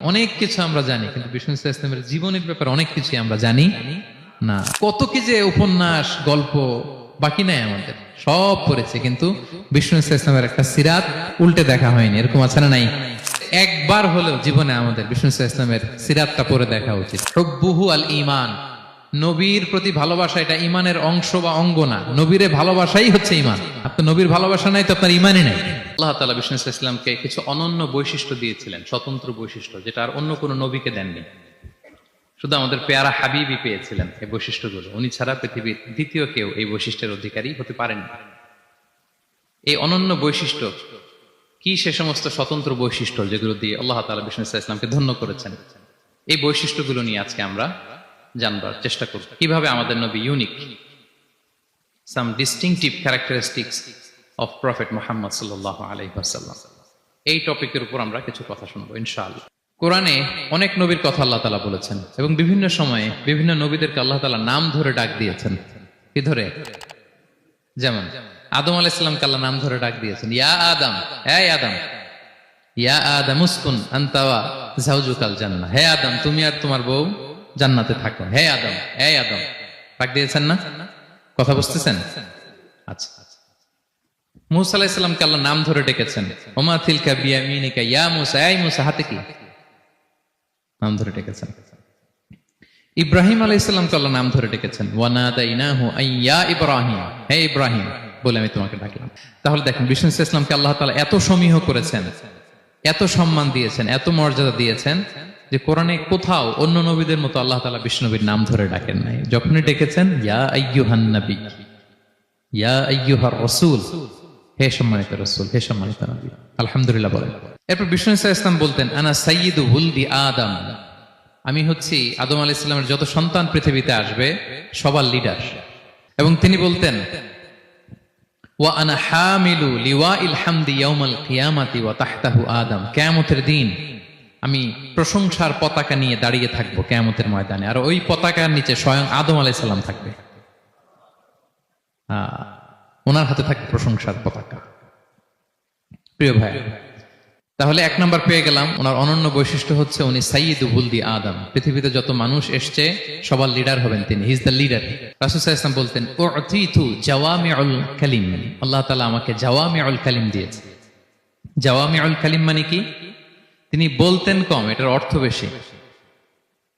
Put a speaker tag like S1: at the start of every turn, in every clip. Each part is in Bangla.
S1: অনেক কিছু আমরা জানি, কিন্তু বিষ্ণু ইসলামের জীবনের ব্যাপারে অনেক কিছু আমরা জানি না। কত কি যে উপন্যাস গল্প বাকি নাই আমাদের, সব পড়েছে, কিন্তু বিষ্ণু ইসলামের একটা সিরাত উল্টে দেখা হয়নি। এরকম আছে না নাই? একবার হলেও জীবনে আমাদের বিষ্ণু ইসলামের সিরাতটা পড়ে দেখা উচিত। হুব্বুহু আল ঈমান, নবীর প্রতি ভালোবাসা এটা ইমানের অংশ বা অঙ্গ না। নবীরে ভালোবাসাই হচ্ছে ইমান। আপনার নবীর ভালোবাসা নাই তো আপনার ইমানই নাই। আল্লাহ তাআলা বিষ্ণু ইসলামকে কিছু অনন্য বৈশিষ্ট্য দিয়েছিলেন, স্বতন্ত্র বৈশিষ্ট্য, যেটা আর অন্য কোনো নবীকে দেননি। শুধু আমাদের পেয়ারা হাবিবই পেয়েছিলেন এই বৈশিষ্ট্যগুলো। উনি ছাড়া পৃথিবীর দ্বিতীয় কেউ এই বৈশিষ্ট্যের অধিকারী হতে পারেন। এই অনন্য বৈশিষ্ট্য কি? সে সমস্ত স্বতন্ত্র বৈশিষ্ট্য যেগুলো দিয়ে আল্লাহ তাআলা বিষ্ণু ইসলামকে ধন্য করেছেন। এই বৈশিষ্ট্যগুলো নিয়ে আজকে আমরা জানবার চেষ্টা করব, কিভাবে আমাদের নবী unique, some distinctive characteristics of prophet Muhammad সাল্লাল্লাহু আলাইহি ওয়াসাল্লাম। এই টপিকের উপর আমরা কিছু কথা শুনবো ইনশাআল্লাহ। কোরআনে অনেক নবীর কথা আল্লাহ তাআলা বলেছেন এবং বিভিন্ন সময়ে বিভিন্ন নবীদেরকে আল্লাহ তাআলা নাম ধরে ডাক দিয়েছেন। কি ধরে? যেমন আদম আলাইহিস সালামকে আল্লাহ নাম ধরে ডাক দিয়েছেন, ইয়া আদম, এই আদম, ইয়া আদম উসকুন আনতা ওয়া যাওজুকাল জান্নাহ, হে আদম তুমি আর তোমার বউ জান্নাতে থাকো, হে আদম, এই আদম, ডাক দিয়েছেন না? কথা বুঝতেছেন? আচ্ছা। মুসা আলাইহিস সালামকে আল্লাহ নাম ধরে ডেকেছেন, ওমা তিলকা বিয়ামিনিকা ইয়া মুসা, এই মুসা হাতে কি? নাম ধরে ডেকেছেন। ইব্রাহিম আলাইহিস সালামকে আল্লাহ নাম ধরে ডেকেছেন, ওয়ানাদাইনাহু আইয়া ইব্রাহিম, হে ইব্রাহিম বলে আমি তোমাকে ডাকলাম। তাহলে দেখেন বিষ্ণু ইসলামকে আল্লাহ তাআলা এত সমীহ করেছেন, এত সম্মান দিয়েছেন, এত মর্যাদা দিয়েছেন যে কোরআনে কোথাও অন্য নবীদের মতো আল্লাহ তাআলা বিষ্ণু নবীর নাম ধরে ডাকেন নাই। যখনই ডেকেছেন ইয়া আইয়ুহান নবী, ইয়া আইয়ুহার রাসূল, হে সম্মানিত রাসূল, হে সম্মানিত নবী। আলহামদুলিল্লাহ বলেন। এরপর বিষ্ণু ইসলাম বলতেন, আনা সাইয়্যিদু ওয়ালদি আদম, আমি হচ্ছি আদম আলাইহিস সালামের যত সন্তান পৃথিবীতে আসবে সবার লিডার। এবং তিনি বলতেন, ওয়া আনা হামিলু লিওয়াইল হামদি ইয়াউমাল কিয়ামাতি ওয়া তাহতাহু আদম, কিয়ামতের দিন আমি প্রশংসার পতাকা নিয়ে দাঁড়িয়ে থাকবো কিয়ামতের ময়দানে, আর ওই পতাকার নিচে স্বয়ং আদম আলাইহিস সালাম থাকবে। ওনার হাতে থাকবে প্রশংসার পতাকা। প্রিয় ভাই, তাহলে এক নাম্বার পেয়ে গেলাম, ওনার অনন্য বৈশিষ্ট্য হচ্ছে উনি সাইয়্যিদু ওয়ালদি আদম। পৃথিবীতে যত মানুষ এসছে সবার লিডার হবেন তিনি, হি ইজ দ্য লিডার। রাসূল সাল্লাল্লাহু আলাইহি ওয়াসাল্লাম বলতেন, উতিতু জাওয়ামিউল কালিম, আল্লাহ তাআলা আমাকে জাওয়ামিউল কালিম দিয়েছে। জাওয়ামিউল কালিম মানে কি? তিনি বলতেন কম, এটার অর্থ বেশি।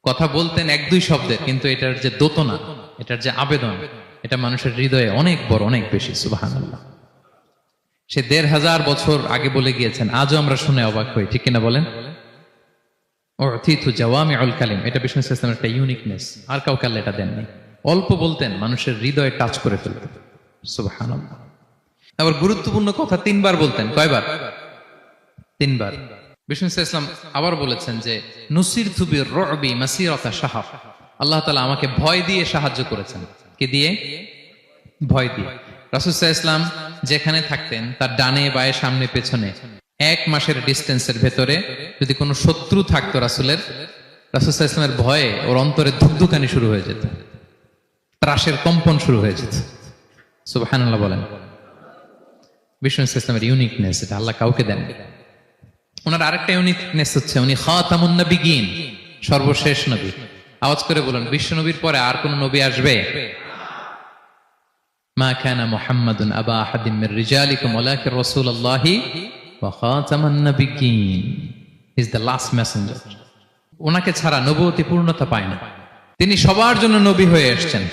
S1: কথা বলতেন এক দুই শব্দের, কিন্তু এটার যে দোতনা, এটার যে আবেদন, এটা মানুষের হৃদয়ে অনেক বড়, অনেক বেশি। সুবহানাল্লাহ। সে ১৫০০ বছর আগে বলে গিয়েছেন, আজও আমরা শুনে অবাক হই, ঠিক কিনা বলেন? উতিতু জাওয়ামিউল কালিম, এটা বিষ্ণু ইসলামের একটা ইউনিকনেস, আর কাউকে আল্লাহ এটা দেননি। অল্প বলতেন, মানুষের হৃদয়ে টাচ করে ফেলতেন। সুবহানাল্লাহ। আবার গুরুত্বপূর্ণ কথা ৩ বার বলতেন। কয়বার? ৩ বার। বিষ্ণু ইসলাম আবার বলেছেন যে নুসিরতু বির-রু'বি মাসিরাতা শাহর, আল্লাহ তাআলা আমাকে ভয় দিয়ে সাহায্য করেছেন। কি দিয়ে? ভয় দিয়ে। রাসূল সাল্লাল্লাহু আলাইহি ওয়াসাল্লাম যেখানে থাকতেন তার ডানে বায়ে সামনে পেছনে 1 মাসের ডিস্টেন্সের ভেতরে যদি কোনো শত্রু থাকতো রাসূলের, রাসূল সাল্লাল্লাহু আলাইহি ওয়াসাল্লামের ভয়ে ওর অন্তরে ধুকধুকানি শুরু হয়ে যেত, ত্রাসের কম্পন শুরু হয়ে যেত। সুবহানাল্লাহ বলেন। বিষ্ণু ইসলামের ইউনিকনেস, এটা আল্লাহ কাউকে দেন। ওনার আরেকটা ইউনিকনেস হচ্ছে উনি খাতামুন নবিয়্যিন, সর্বশেষ নবী। আওয়াজ করে বলেন, বিশ্ব নবীর পরে আর কোন নবী আসবে? মা কানা মুহাম্মাদুন আবা আহাদিম মির রিজালিকুম ওয়ালাকিন রাসূলুল্লাহি ওয়া খাতামান নবিয়্যিন, ইজ দ্য লাস্ট মেসেঞ্জার। ওনাকে ছাড়া নবুয়তি পূর্ণতা পায় না। তিনি সবার জন্য নবী হয়ে এসেছেন,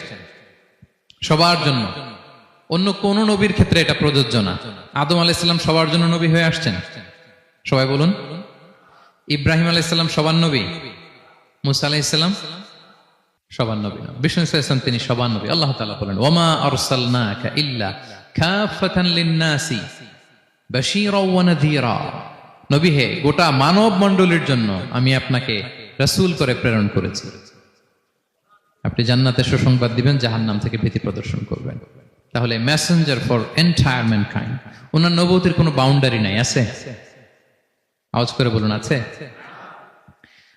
S1: সবার জন্য। অন্য কোন নবীর ক্ষেত্রে এটা প্রযোজ্য না। আদম আলাইহিস সালাম সবার জন্য নবী হয়ে আসছেন, সবাই বলুন। ইব্রাহিম আলাইহিস সালাম সবার নবী, মুসা আলাইহিস সালাম সবার নবী না। বিষ্ণু ইসলাম তিনি সবার নবী। আল্লাহ তাআলা বলেন, ওয়ামা আরসালনাকা ইল্লা কাফাতান লিন-নাসি বাশীরা ওয়া নাযীরা, নবী হে, গোটা মানব মণ্ডলীর জন্য আমি আপনাকে রাসূল করে প্রেরণ করেছি। আপনি জান্নাতের সুসংবাদ দিবেন, জাহান্নাম থেকে ভীতি প্রদর্শন করবেন। তাহলে মেসেঞ্জার ফর এন্টায়ার ম্যানকাইন্ড। ওনার নবুয়তির কোনো বাউন্ডারি নাই, আছে? আওয়াজ করে বলুন, আছে?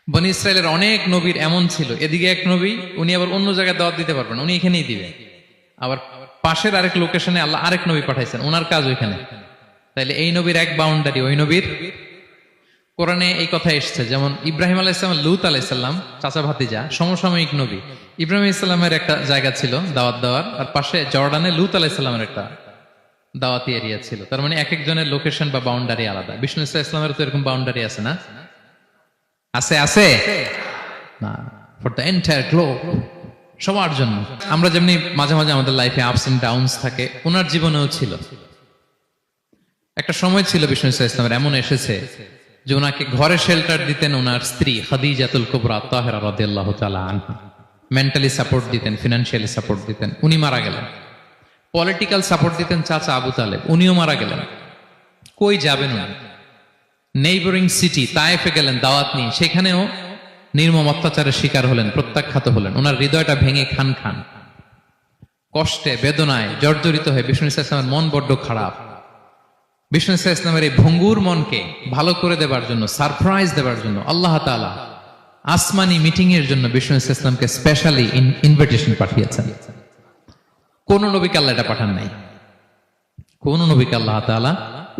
S1: বনি ইসরায়েলের অনেক নবীর এমন ছিল, এদিকে এক নবী, উনি আবার অন্য জায়গায় দাওয়াত দিতে পারবেন, উনি এখানেই দিবে। আবার পাশের আরেক লোকেশনে আল্লাহ আরেক নবী পাঠাইছেন, ওনার কাজ ওইখানে। তাইলে এই নবীর এক বাউন্ডারি, ওই নবীর কোরআনে এই কথা এসছে, যেমন ইব্রাহিম আলাইহিসসালাম, লূত আলাইহিসসালাম চাচা ভাতিজা, সমসাময়িক নবী। ইব্রাহিম আলাইহিসসালামের একটা জায়গা ছিল দাওয়াত দেওয়ার, আর পাশে জর্ডানে লূত আলাইহিসসালামের একটা দাওয়াতি এরিয়া ছিল। তার মানে এক একজনের লোকেশন বা বাউন্ডারি আলাদা। বিষ্ণু ইসলামের তো এরকম বাউন্ডারি আছে না? আছে আছে না, ফর দ্য এন্টায়ার গ্লোব, সবার জন্য। আমরা যেমনি মাঝে মাঝে আমাদের লাইফে আপস এন্ড ডাউনস থাকে, ওনার জীবনেও ছিল। একটা সময় ছিল বিষ্ণু ইসলামের এমন এসেছে যে ওনাকে ঘরে শেল্টার দিতেন ওনার স্ত্রী খাদিজাতুল কুবরা তাহেরা রাদিয়াল্লাহু তাআলা আনহা, মেন্টালি সাপোর্ট দিতেন, ফিনান্সিয়ালি সাপোর্ট দিতেন। উনি মারা গেলেন। পলিটিক্যাল সাপোর্ট দিতেন চাচা আবু তালেব, উনিও মারা গেলেন। কই যাবেন উনি? নেইবরিং সিটি তায়েফে গেলেন দাওয়াত নিয়ে, সেখানেও নির্মম অত্যাচারের শিকার হলেন, প্রত্যাখ্যাত হলেন। ওনার হৃদয়টা ভেঙে খান খান, কষ্টে বেদনায় জর্জরিত হয়ে বিষ্ণু ইসলামের মন বড্ড খারাপ। বিষ্ণু ইসলামের এই ভঙ্গুর মনকে ভালো করে দেবার জন্য, সারপ্রাইজ দেবার জন্য আল্লাহ তাআলা আসমানি মিটিং এর জন্য বিষ্ণু ইসলামকে স্পেশালি ইনভিটেশন পাঠিয়েছেন। কোন নবীকে আল্লাহ এটা পাঠান নাই। কোন নবীকে আল্লাহ তাআলা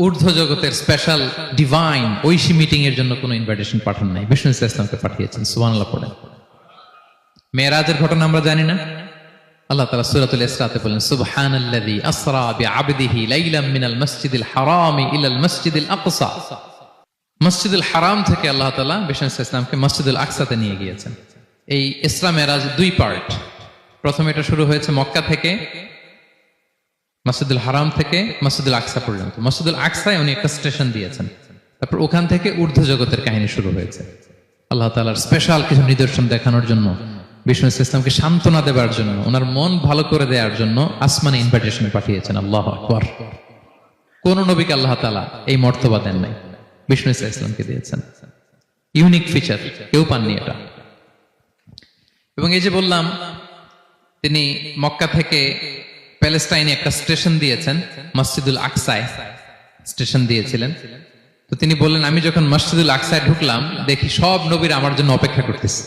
S1: ঊর্ধ্ব জগতের স্পেশাল ডিভাইন ঐশী মিটিং এর জন্য কোন ইনভিটেশন পাঠান নাই, বিষ্ণু ইসলামকে পাঠিয়েছেন। সুবহানাল্লাহ পড়েন। মেরাজের ঘটনা আমরা জানি না? আল্লাহ তাআলা সূরাতুল ইসরাতে বলেন, সুবহানাল্লাযী আসরা বিআবদিহি লাইলাম মিনাল মাসজিদিল হারামি ইলাল মাসজিদিল আকসা। মসজিদুল হারাম থেকে আল্লাহ তাআলা বিষ্ণু ইসলামকে মসজিদুল আকসাতে নিয়ে গিয়েছেন। এই ইসরা মেরাজ দুই পার্ট। প্রথমে এটা শুরু হয়েছে মক্কা থেকে, মসজিদুল হারাম থেকে মসজিদুল আকসা পর্যন্ত। মসজিদুল আকসায় উনি একটা স্টেশন দিয়েছেন, তারপর ওখান থেকে ঊর্ধ্ব জগতের কাহিনী শুরু হয়েছে। আল্লাহ তাআলার স্পেশাল কিছু নিদর্শন দেখানোর জন্য, বিষ্ণু ইসলামকে সান্ত্বনা দেবার জন্য, ওনার মন ভালো করে দেওয়ার জন্য আসমানে ইনভিটেশন পাঠিয়েছেন। আল্লাহু আকবার। কোন নবীকে আল্লাহ তাআলা এই মর্তবা দেন নাই, বিষ্ণু ইসলামকে দিয়েছেন। ইউনিক ফিচার, কেউ পাননি এটা। এবং এই যে বললাম, তিনি মক্কা থেকে প্যালেস্টাইনে একটা স্টেশন দিয়েছেন, মসজিদুল আকসায় স্টেশন দিয়েছিলেন। তো তিনি বললেন, আমি যখন মসজিদুল আকসায় ঢুকলাম, দেখি সব নবীরা আমার জন্য অপেক্ষা করতেছে।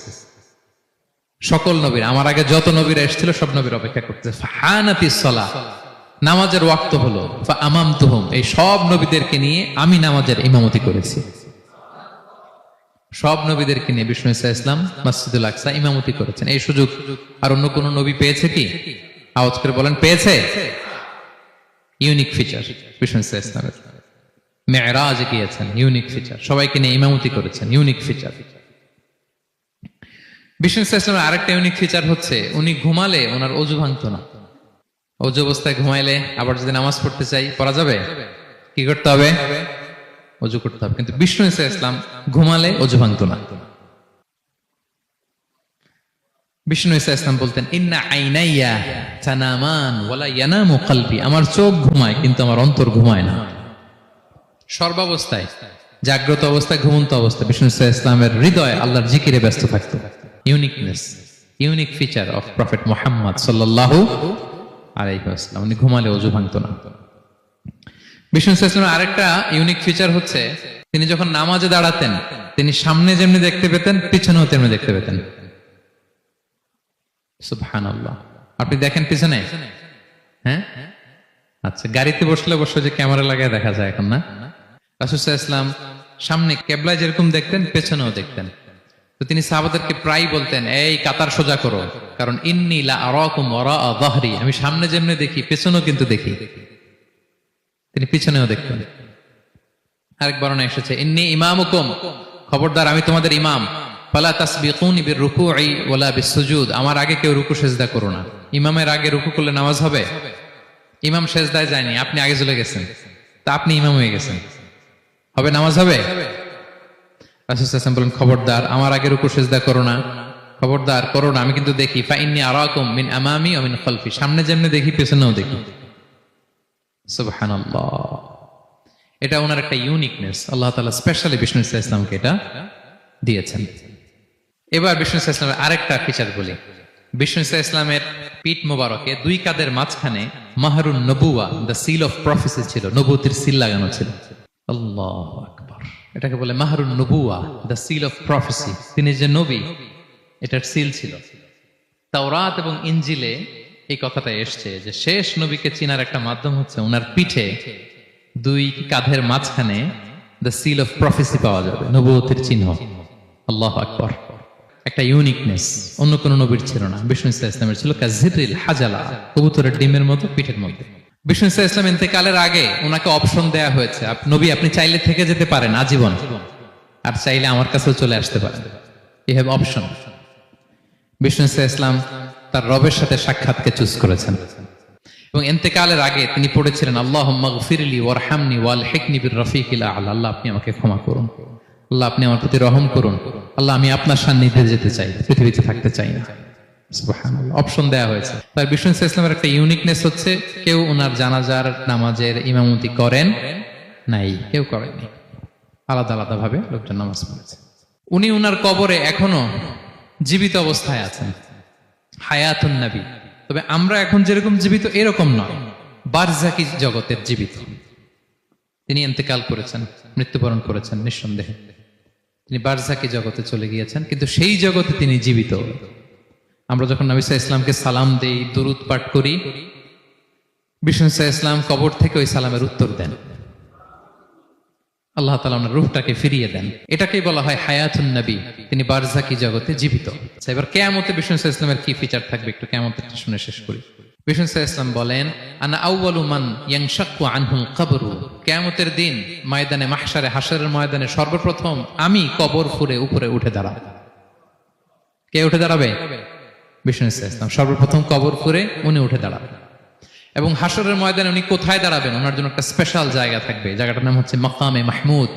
S1: সকল নবীর, আমার আগে যত নবীরা এসেছিল সব নবীর অপেক্ষা করতেছে। ফাহানাতিস সালাহ, নামাজের ওয়াক্ত হলো। ফাআমামতুহুম, এই সব নবীদেরকে নিয়ে আমি নামাজের ইমামতি করেছি। সব নবীদেরকে নিয়ে বিষ্ণু ইসলাম মসজিদুল আকসা ইমামতি করেছেন। এই সুযোগ আর অন্য কোন নবী পেয়েছে কি? আওয়াজ করে বলেন, পেয়েছে? ইউনিক ফিচার বিষ্ণু ইসলামের। মেরাজে গিয়েছেন, ইউনিক ফিচার। সবাইকে নিয়ে ইমামতি করেছেন, ইউনিক ফিচার। বিষ্ণু ইসলামের আরেকটা ইউনিক ফিচার হচ্ছে, উনি ঘুমালে ওনার অজু ভাঙতো না। অজু অবস্থায় ঘুমাইলে আবার যদি নামাজ পড়তে চাই, পড়া যাবে? কি করতে হবে? অজু করতে হবে। কিন্তু বিষ্ণু ইসলাম ঘুমালে অজু ভাঙতো না। বিষ্ণু ইসলাম বলতেন, ইন্না আইনাইয়া তানামান ওয়ালা ইয়ানামু কলবি, আমার চোখ ঘুমায় কিন্তু আমার অন্তর ঘুমায় না। সর্বাবস্থায়, জাগ্রত অবস্থায়, ঘুমন্ত অবস্থায় বিষ্ণু ইসলামের হৃদয় আল্লাহর জিকিরে ব্যস্ত থাকতো। Uniqueness, unique feature of prophet Muhammad সাল্লাল্লাহু আলাইহি ওয়াসাল্লাম। উনি ঘুমালে অজু ভাঙতো না। বিষ্ণু ইসলামের আরেকটা ইউনিক ফিচার হচ্ছে, তিনি যখন নামাজে দাঁড়াতেন, তিনি সামনে যেমনি দেখতে পেতেন, পিছনেও তেমনি দেখতে পেতেন। সুবহানাল্লাহ। আপনি দেখেন পিছনে? হ্যাঁ, আচ্ছা। গাড়িতে বসলে অবশ্য যে ক্যামেরা লাগায় দেখা যায় এখন, না? রাসূল সাল্লাল্লাহু আলাইহি ওয়াসাল্লাম সামনে কিবলায় যেরকম দেখতেন, পেছনেও দেখতেন। তো তিনি সাহাবাদেরকে প্রায় বলতেন, এই কাতার সোজা করো, কারণ ইন্নী লা আরাকুম ওয়ারা যাহরি, আমি সামনে যেমনি দেখি পেছনেও কিন্তু দেখি। তিনি পিছনেও দেখতেন। আরেক বর্ণনা এসেছে, ইন্নী ইমামুকুম, খবরদার আমি তোমাদের ইমাম। ফালা তাসবিকুনি বিররুকুই ওয়ালা বিসসুজুদ, আমার আগে কেউ রুকু সিজদা করো না। ইমামের আগে রুকু করলে নামাজ হবে? ইমাম সিজদায় যায়নি, আপনি আগে চলে গেছেন, তা আপনি ইমাম হয়ে গেছেন, হবে? নামাজ হবে? রাসূল সাল্লাল্লাহু আলাইহি ওয়াসাল্লাম বলেন, খবরদার আমার আগে রুকু সিজদা করো না, খবরদার করো না, আমি কিন্তু দেখি। ফা ইন্নী আরাকুম মিন আমামি ওয়া মিন খালফি, সামনে যেমনি দেখি পেছনেও দেখি। সুবহানাল্লাহ। এটা ওনার একটা ইউনিকনেস, আল্লাহ তাআলা স্পেশালি বিষ্ণু ইসলামকে এটা দিয়েছেন। এবার বিষ্ণু ইসলামের আরেকটা ফিচার বলি। বিষ্ণু ইসলামের পিঠ মোবারকে দুই কাঁধের মাঝখানে মাহরুন নবুয়া, দ্য সিল অফ প্রফেসি ছিল, নবুয়তের সিল লাগানো ছিল। আল্লাহু আকবার। এটাকে বলে মাহরুন নবুয়া, দ্য সিল অফ প্রফেসি। তিনি যে নবী, এটার সিল ছিল। তাওরাত এবং ইনজিলে এই কথাটা এসছে যে শেষ নবীকে চিনার একটা মাধ্যম হচ্ছে ওনার পিঠে দুই কাঁধের মাঝখানে দ্য সিল অফ প্রফেসি পাওয়া যাবে, নবুয়তের চিহ্ন। আল্লাহু আকবার। একটা ইউনিকনেস অন্য কোন নবীর ছিল না, বিষ্ণু ইসলামের ছিল কাযিরিল হাজালা, কবুতরের ডিমের মতো পিঠের মধ্যে। বিষ্ণু ইসলাম ইন্তেকালের আগে ওনাকে অপশন দেয়া হয়েছে, নবী আপনি চাইলে থেকে যেতে পারেন আজীবন, আর চাইলে আমার কাছেও চলে আসতে পারেন, ইউ হ্যাভ অপশন। বিষ্ণু ইসলাম তার রবের সাথে সাক্ষাৎকে চুজ করেছেন এবং ইন্তেকালের আগে তিনি পড়েছিলেন আল্লাহুম্মা গফিরলি ওয়ারহামনি ওয়ালহিকনি বির রফিকিল আ'লা, আল্লাহ আপনি আমাকে ক্ষমা করুন, আল্লাহ আপনি আমার প্রতি রহম করুন, আল্লাহ আমি আপনার সান্নিধ্যে যেতে চাই, পৃথিবীতে থাকতে চাই না। সুবহানাল্লাহ, অপশন দেয়া হয়েছে। তার বিষ্ণু ইসলামের একটা ইউনিকনেস হচ্ছে কেউ ওনার জানাজার নামাজের ইমামতি করেন নাই, কেউ করেননি, আলাদা আলাদা ভাবে লোকজন নামাজ পড়েছে। উনি ওনার কবরে এখনো জীবিত অবস্থায় আছেন, হায়াতুন নবী। তবে আমরা এখন যেরকম জীবিত এরকম নয়, বারজাকি জগতের জীবিত। তিনি ইন্তেকাল করেছেন, মৃত্যুবরণ করেছেন নিঃসন্দেহে, তিনি বারজাকি জগতে চলে গিয়েছেন, কিন্তু সেই জগতে তিনি জীবিত। আমরা যখন নবী সাল্লাল্লাহু আলাইহি ওয়াসাল্লামকে সালাম দেই, দুরূদ পাঠ করি, বিষ্ণু সাল্লাল্লাহু আলাইহি ওয়াসাল্লাম কবর থেকে ওই সালামের উত্তর দেন, আল্লাহ তাআলা ওনার রূহটাকে ফিরিয়ে দেন। এটাকেই বলা হয় হায়াতুন নবী, তিনি বারজাকি জগতে জীবিত। আচ্ছা, এবার কিয়ামতে বিষ্ণু সাল্লাল্লাহু আলাইহি ওয়াসাল্লামের কি ফিচার থাকবে একটু কিয়ামতেরটা শুনে শেষ করি। বিষ্ণু সাল্লাল্লাহু আলাইহি ওয়াসাল্লাম বলেন আনা আউয়ালু মান ইয়ানশাক্কু আনহুল কবরু, কিয়ামতের দিন ময়দানে মাহশারে, হাশরের ময়দানে সর্বপ্রথম আমি কবর ফুঁড়ে উপরে উঠে দাঁড়াবো। কে উঠে দাঁড়াবে? বিষ্ণু সাল্লাল্লাহু আলাইহি ওয়াসাল্লাম সর্বপ্রথম কবর ফুঁড়ে উনি উঠে দাঁড়াবেন। এবং হাশরের ময়দানে উনি কোথায় দাঁড়াবেন, ওনার জন্য একটা স্পেশাল জায়গা থাকবে, জায়গাটার নাম হচ্ছে মাকামে মাহমুদ।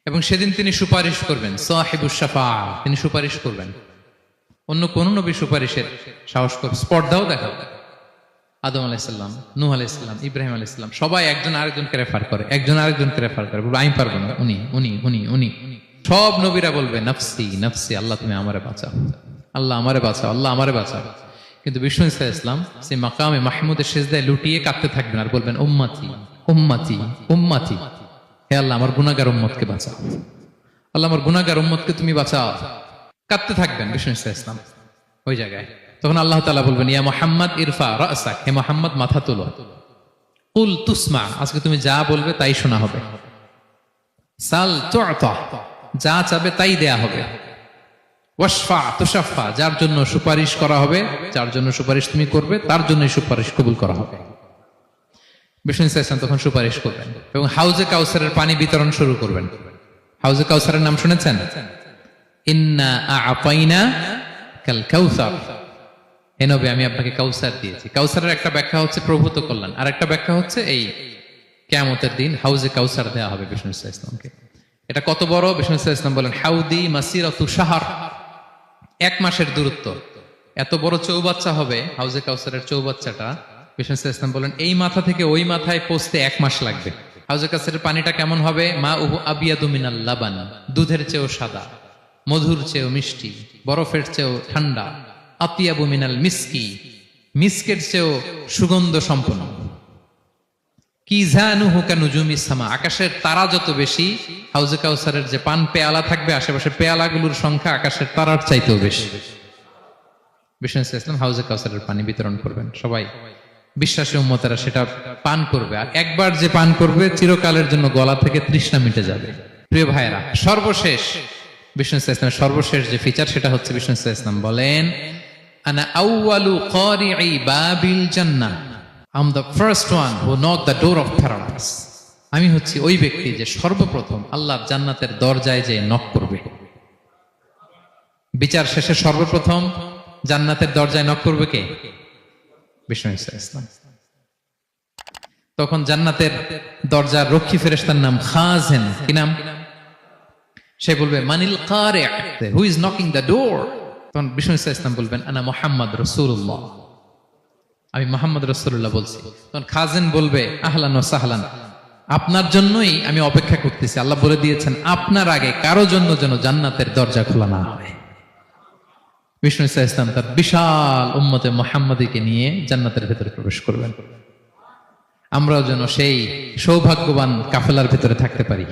S1: এবং সেদিন তিনি সুপারিশ করবেন, সাহিবুশ শাফাআ, তিনি সুপারিশ করবেন। অন্য কোন নবী সুপারিশের সাহস করবে, স্পর্ধাও দেখাবে। আদম আলাইহিস সালাম, নূহ আলাইহিস সালাম, ইব্রাহিম আলাইহিস সালাম সবাই একজন আরেকজনকে রেফার করে, একজন আরেকজনকে রেফার করে, বলবে আমি পারবো না, উনি উনি উনি উনি। সব নবীরা বলবে নাফসি নাফসি, আল্লাহ তুমি আমারে বাঁচাও, আল্লাহ আমারে বাঁচাও, আল্লাহ আমারে বাঁচাও। কিন্তু বিষ্ণু ইসলাম সেই মাকামে মাহমুদের সিজদায় লুটিয়ে কাঁদতে থাকবেন আর বলবেন উম্মতি উম্মতি উম্মতি, হে আল্লাহ আমার গুনাহগার উম্মতকে বাঁচাও, আল্লাহ আমার গুনাহগার উম্মতকে তুমি বাঁচাও। কাঁদতে থাকবেন বিষ্ণু ইসলাম ওই জায়গায়। তখন আল্লাহ তাআলা বলবেন ইয়া মুহাম্মদ ইরফা রাসাক, হে মুহাম্মদ মাথা তোলো, কুল তুসমা, আজকে তুমি যা বলবে তাই শোনা হবে, সাল তু'তা, যা চাবে তাই দেয়া হবে, ওয়াশফা তুশাফা, যার জন্য সুপারিশ করা হবে, যার জন্য সুপারিশ তুমি করবে তার জন্যই সুপারিশ কবুল করা হবে। বিষ্ণু ইসলাম তখন সুপারিশ করবেন এবং হাউজে কাউসারের পানি বিতরণ শুরু করবেন। হাউজে কাউসারের নাম শুনেছেন? ইন্না আ'তাইনা কাল কাউসার, হে নবী আমি আপনাকে কাউসার দিয়েছি। কাউসারের একটা ব্যাখ্যা হচ্ছে প্রভূত কল্যাণ, আর একটা ব্যাখ্যা হচ্ছে এই কিয়ামতের দিন হাউজে কাউসার দেওয়া হবে বিষ্ণু ইসলামকে। এটা কত বড়? বিষ্ণু ইসলাম বলেন হাউদি মাসিরাতু শাহর, এক মাসের দূরত্ব, এত বড় চৌবাচ্চা হবে হাউজে কাউসারের চৌবাচ্চাটা। বিষ্ণু ইসলাম বলেন এই মাথা থেকে ওই মাথায় পৌঁছতে 1 মাস লাগবে। হাউজে কাউসারের পানিটা কেমন হবে? মা উহু আবিয়াদু মিনাল লাবান, দুধের চেয়েও সাদা, মধুর চেয়েও মিষ্টি, বরফের চেয়েও ঠান্ডা, আতিয়াবু মিনাল মিসকি, মিসকের চেয়েও সুগন্ধ সম্পন্ন, কি জানুহু কানুজুমিস সামা, আকাশের তারা যত বেশি, হাউজে কাউসারের যে পান পেয়ালা থাকবে আশেপাশে পেয়ালাগুলোর সংখ্যা আকাশের তারার চাইতেও বেশি। বিষ্ণু ইসলাম হাউজে কাউসারের পানি বিতরণ করবেন, সবাই বিশ্বাসী উম্মতেরা সেটা পান করবে, আর একবার যে পান করবে চিরকালের জন্য গলা থেকে তৃষ্ণা মিটে যাবে। প্রিয় ভাইয়েরা, সর্বশেষ বিষ্ণু ইসলামের সর্বশেষ যে ফিচার সেটা হচ্ছে বিষ্ণু ইসলাম বলেন আনা আউয়ালু কারিই বাবিল জান্নাহ, I'm the first one who knocked the door of paradise. আমি হচ্ছি ওই ব্যক্তি যে সর্বপ্রথম আল্লাহর জান্নাতের দরজায় যে নক করবে। বিচার শেষে সর্বপ্রথম জান্নাতের দরজায় নক করবে কে? বিষ্ণু ইসলাম। তখন জান্নাতের দরজার রক্ষী ফেরেশতার নাম খাজেন, কি নাম? সে বলবে মানিল কারি, who is knocking the door? তখন বিষ্ণু ইসলাম বলবেন আনা মুহাম্মদ রাসূলুল্লাহ, আমি মুহাম্মদ রাসূলুল্লাহ বলছি। তখন খাজেন বলবে আহলান ওয়া সাহলান, আপনার জন্যই আমি অপেক্ষা করতেছি, আল্লাহ বলে দিয়েছেন আপনার আগে কারো জন্য যেন জান্নাতের দরজা খোলা না হয়। বিষ্ণু ইসলাম তার বিশাল উম্মতে মুহাম্মাদীকে নিয়ে জান্নাতের ভেতরে প্রবেশ করবেন। আমরাও যেন সেই সৌভাগ্যবান কাফেলার ভেতরে থাকতে পারি,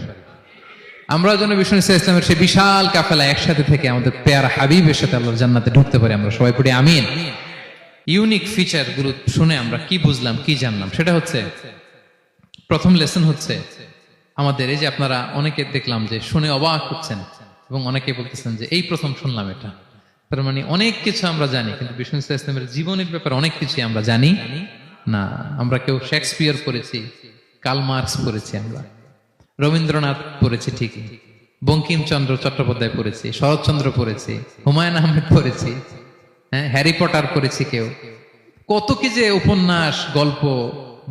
S1: আমরাও যেন বিষ্ণু ইসলামের সেই বিশাল কাফেলা একসাথে থেকে আমাদের পেয়ারা হাবিবের সাথে আল্লাহর জান্নাতে ঢুকতে পারি। আমরা সবাই পড়ি আমিন। ইউনিক ফিচার গুলো শুনে আমরা কি বুঝলাম, কি জানলাম? সেটা হচ্ছে প্রথম লেসন হচ্ছে আমাদের এই যে আপনারা অনেকে দেখলাম যে শুনে অবাক হচ্ছেন এবং অনেকে বলতেছেন যে এই প্রথম শুনলাম এটা। তার মানে অনেক কিছু আমরা জানি, কিন্তু বিষ্ণু ইসলামের জীবনের ব্যাপারে অনেক কিছু আমরা জানি না। আমরা কেউ শেক্সপিয়ার পড়েছি, কার্ল মার্কস পড়েছি, আমরা রবীন্দ্রনাথ পড়েছি ঠিকই, বঙ্কিমচন্দ্র চট্টোপাধ্যায় পড়েছি, শরৎচন্দ্র পড়েছি, হুমায়ুন আহমেদ পড়েছি, হ্যাঁ, হ্যারি পটার পড়েছি কেউ। কত কি যে উপন্যাস, গল্প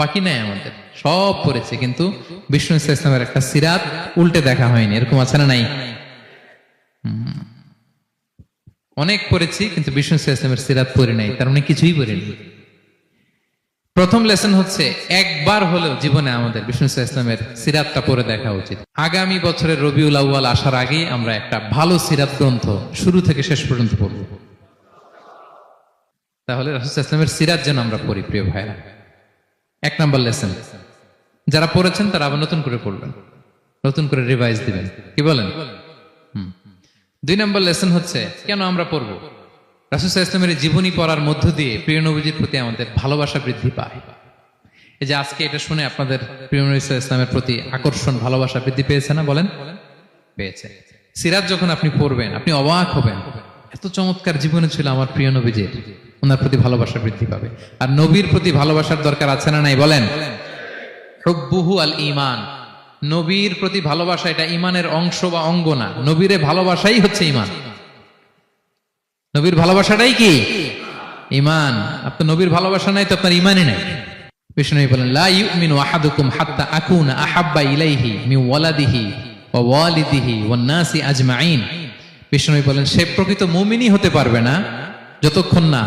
S1: বাকি নাই আমাদের, সব পড়েছে, কিন্তু বিষ্ণু ইসলামের একটা সিরাত উল্টে দেখা হয়নি। এরকম আছে না নাই? অনেক পড়েছি কিন্তু বিষ্ণু ইসলামের সিরাত পড়ি নাই, তার মানে কিছুই পড়িনি। প্রথম লেসন হচ্ছে একবার হলেও জীবনে আমাদের বিষ্ণু ইসলামের সিরাতটা পড়ে দেখা উচিত। আগামী বছরের রবিউল আউয়াল আসার আগে আমরা একটা ভালো সিরাত গ্রন্থ শুরু থেকে শেষ পর্যন্ত পড়ব। তাহলে রাসূল ইসলামের সিরাত যেন আমরা পড়ি প্রিয় ভাইরা। এক নাম্বার লেসন, যারা পড়েছেন তারা আবার নতুন করে পড়বেন, নতুন করে রিভাইজ দিবেন, কি বলেন? দুই নম্বর লেসন হচ্ছে কেন আমরা পড়ব। রাসূল ইসলামের জীবনী পড়ার মধ্য দিয়ে প্রিয় নবীজির প্রতি আমাদের ভালোবাসা বৃদ্ধি পায়। এই যে আজকে এটা শুনে আপনাদের প্রিয় নবী ইসলামের প্রতি আকর্ষণ, ভালোবাসা বৃদ্ধি পেয়েছে না? বলেন, পেয়েছে। সিরাত যখন আপনি পড়বেন আপনি অবাক হবেন, এত চমৎকার জীবনে ছিল আমার প্রিয় নবীজির, ওনার প্রতি ভালোবাসা বৃদ্ধি পাবে। আর নবীর প্রতি ভালোবাসার দরকার আছে না নাই? বলেন, হুব্বুহু আল ঈমান, নবীর প্রতি ভালোবাসা এটা ঈমানের অংশ বা অঙ্গ না, নবীরে ভালোবাসাই হচ্ছে ঈমান। নবীর ভালোবাসাটাই কি? ঈমান। আপনার নবীর ভালোবাসা নাই তো আপনার ঈমানই নাই। বিষ্ণু বলেন, লা ইউমিনু আহাদুকুম হাত্তা আকুনা আহাব্বা ইলাইহি মিন ওয়ালাদিহি ওয়া ওয়ালিদিহি ওয়ান নাসি আজমাইন। বিষ্ণু বলেন, সে প্রকৃত মুমিনই হতে পারবে না যতক্ষণ না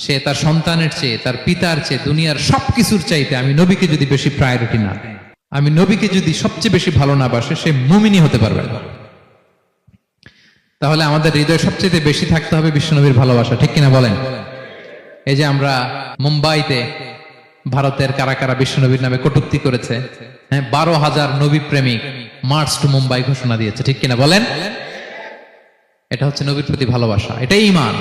S1: সে তার সন্তানের চেয়ে, তার পিতার চেয়ে, দুনিয়ার সবকিছুর চাইতে আমি নবীকে যদি বেশি প্রায়োরিটি না দেয়, আমি নবীকে যদি সবচেয়ে বেশি ভালো না বাসে, সে মুমিনই হতে পারবে না। তাহলে আমাদের হৃদয়ে সবচেয়ে বেশি থাকতে হবে বিশ্বনবীর ভালোবাসা, ঠিক কিনা বলেন? এই যে আমরা মুম্বাইতে ভারতের কারা কারা বিশ্বনবীর নামে কটূক্তি করেছে, হ্যাঁ, 12,000 নবী প্রেমিক মার্চ টু মুম্বাই ঘোষণা দিয়েছে, ঠিক কিনা বলেন? এটা হচ্ছে নবীর প্রতি ভালোবাসা, এটাই ঈমান।